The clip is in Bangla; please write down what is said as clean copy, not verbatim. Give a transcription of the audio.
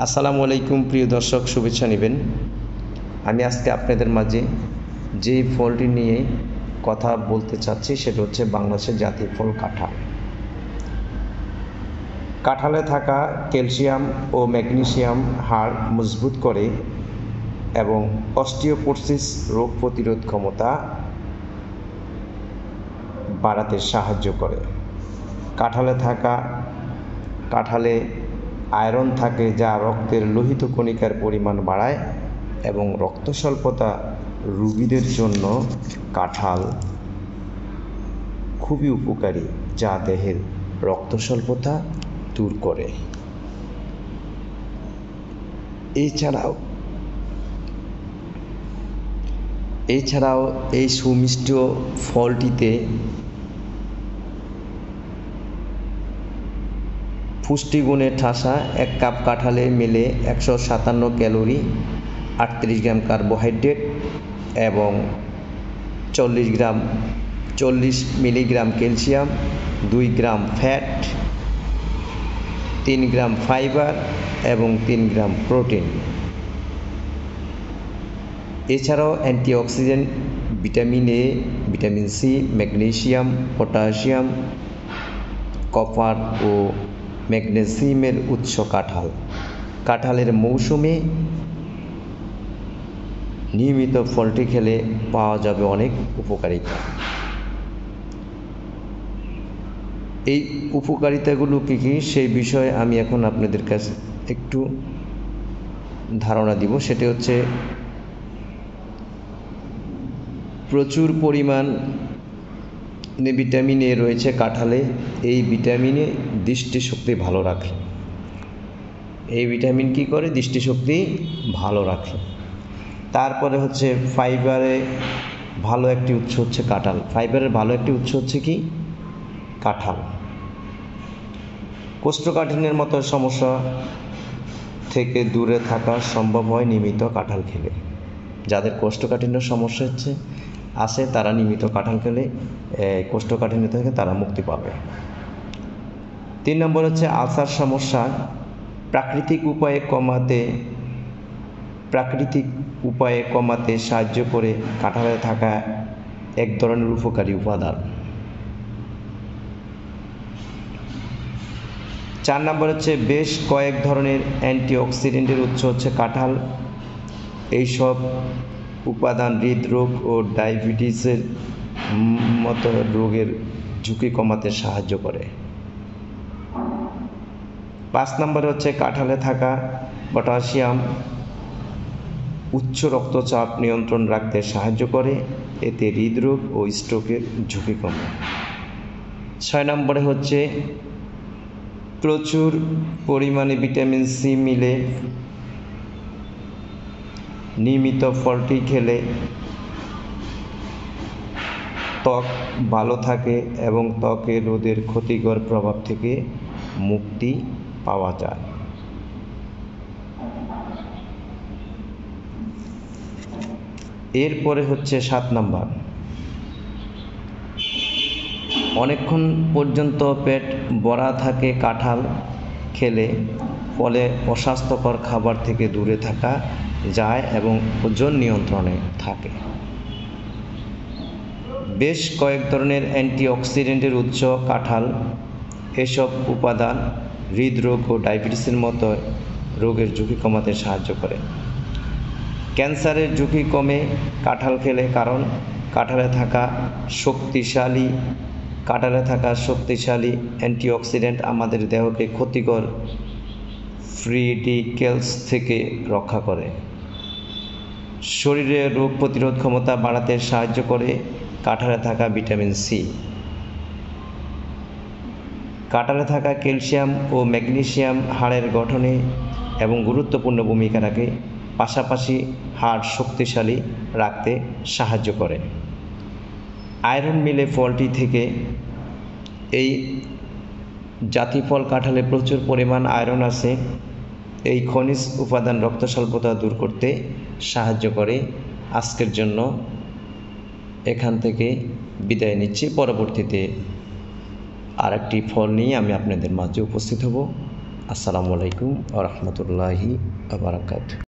আসসালামু আলাইকুম প্রিয় দর্শক, শুভেচ্ছা নেবেন। আমি আজকে আপনাদের মাঝে যে ফলটি নিয়ে কথা বলতে চাচ্ছি সেটা হচ্ছে বাংলাদেশের জাতীয় ফল কাঁঠাল। কাঁঠালে থাকা ক্যালসিয়াম ও ম্যাগনেসিয়াম হাড় মজবুত করে এবং অস্টিওপোরোসিস রোগ প্রতিরোধ ক্ষমতা বাড়াতে সাহায্য করে। কাঁঠালে আয়রন থাকে যা রক্তের লোহিত কণিকার পরিমাণ বাড়ায় এবং রক্ত স্বল্পতা রোগীদের জন্য কাঁঠাল খুবই উপকারী, যা দেহের রক্ত স্বল্পতা দূর করে। এছাড়াও এই সুমিষ্ট ফলটিতে পুষ্টিগুণের ঠাসা। 1 কাপ কাঁঠালে মেলে 157 ক্যালোরি, 38 গ্রাম কার্বোহাইড্রেট এবং 40 milligram calcium, 2 gram fat, 3 gram fibre এবং 3 গ্রাম প্রোটিন। এছাড়াও antioxidant, vitamin A, vitamin C, magnesium, potassium, copper ও ম্যাগনেসিয়ামের উৎস কাঁঠালের মৌসুমে নিয়মিত ফলটি খেলে পাওয়া যাবে অনেক উপকারিতা। এই উপকারিতাগুলো কী কী সেই বিষয়ে আমি এখন আপনাদের কাছে একটু ধারণা দিব। সেটা হচ্ছে প্রচুর পরিমাণ ভিটামিন এ রয়েছে কাঁঠালে। এই ভিটামিনে দৃষ্টিশক্তি ভালো রাখে। এই ভিটামিন কী করে? দৃষ্টিশক্তি ভালো রাখে। তারপরে হচ্ছে ফাইবারে ভালো একটি উৎস হচ্ছে কাঁঠাল। ফাইবারের ভালো একটি উৎস হচ্ছে কি? কাঁঠাল। কোষ্ঠকাঠিন্যের মতো সমস্যা থেকে দূরে থাকা সম্ভব হয় নিয়মিত কাঁঠাল খেলে। যাদের কোষ্ঠকাঠিন্য সমস্যা আছে তারা নিয়মিত কাঁঠাল খেলে কোষ্ঠকাঠিন্য থেকে তারা মুক্তি পাবে। 3 নম্বর হচ্ছে আলসার সমস্যা প্রাকৃতিক উপায়ে কমাতে সাহায্য করে কাঁঠালে থাকা এক ধরনের উপকারী উপাদান। 4 নম্বর হচ্ছে বেশ কয়েক ধরনের অ্যান্টিঅক্সিডেন্টের উৎস হচ্ছে কাঁঠাল। এইসব উপাদান হৃদরোগ ও ডায়াবেটিসের মতো রোগের ঝুঁকি কমাতে সাহায্য করে। 5 নম্বরে হচ্ছে কাঁঠালে থাকা পটাশিয়াম উচ্চ রক্তচাপ নিয়ন্ত্রণ রাখতে সাহায্য করে, এতে হৃদরোগ ও স্ট্রোকের ঝুঁকি কমে। 6 নম্বরে হচ্ছে প্রচুর পরিমাণে ভিটামিন সি মিলে নিয়মিত ফলটি খেলে ত্বক ভালো থাকে এবং ত্বকের রোদের ক্ষতিকর প্রভাব থেকে মুক্তি পাওয়া যায়। এরপরে হচ্ছে 7 নম্বর, অনেকক্ষণ পর্যন্ত পেট ভরা থাকে কাঁঠাল খেলে, ফলে অস্বাস্থ্যকর খাবার থেকে দূরে থাকা যায় এবং ওজন নিয়ন্ত্রণে থাকে। বেশ কয়েক ধরনের অ্যান্টিঅক্সিডেন্টের উৎস কাঁঠাল। এসব উপাদান হৃদরোগ ও ডায়াবেটিসের মতো রোগের ঝুঁকি কমাতে সাহায্য করে। ক্যান্সারের ঝুঁকি কমে কাঁঠাল খেলে, কারণ কাঁঠালে থাকা শক্তিশালী অ্যান্টিঅক্সিডেন্ট আমাদের দেহকে ক্ষতিকর ফ্রি রেডিক্যালস থেকে রক্ষা করে। শরীরে রোগ প্রতিরোধ ক্ষমতা বাড়াতে সাহায্য করে কাঁঠালে থাকা ভিটামিন সি। কাঁঠালে থাকা ক্যালসিয়াম ও ম্যাগনেসিয়াম হাড়ের গঠনে এবং গুরুত্বপূর্ণ ভূমিকা রাখে, পাশাপাশি হাড় শক্তিশালী রাখতে সাহায্য করে। আয়রন মিলে ফলটি থেকে। এই জাতীয় ফল কাঁঠালে প্রচুর পরিমাণ আয়রন আছে। এই খনিজ উপাদান রক্ত স্বল্পতা দূর করতে সাহায্য করে। আজকের জন্য এখান থেকে বিদায় নিচ্ছি। পরবর্তীতে আরেকটি ফল নিয়ে আমি আপনাদের মাঝে উপস্থিত হব। আসসালামু আলাইকুম ওয়া রাহমাতুল্লাহি ওয়া বারাকাতুহু।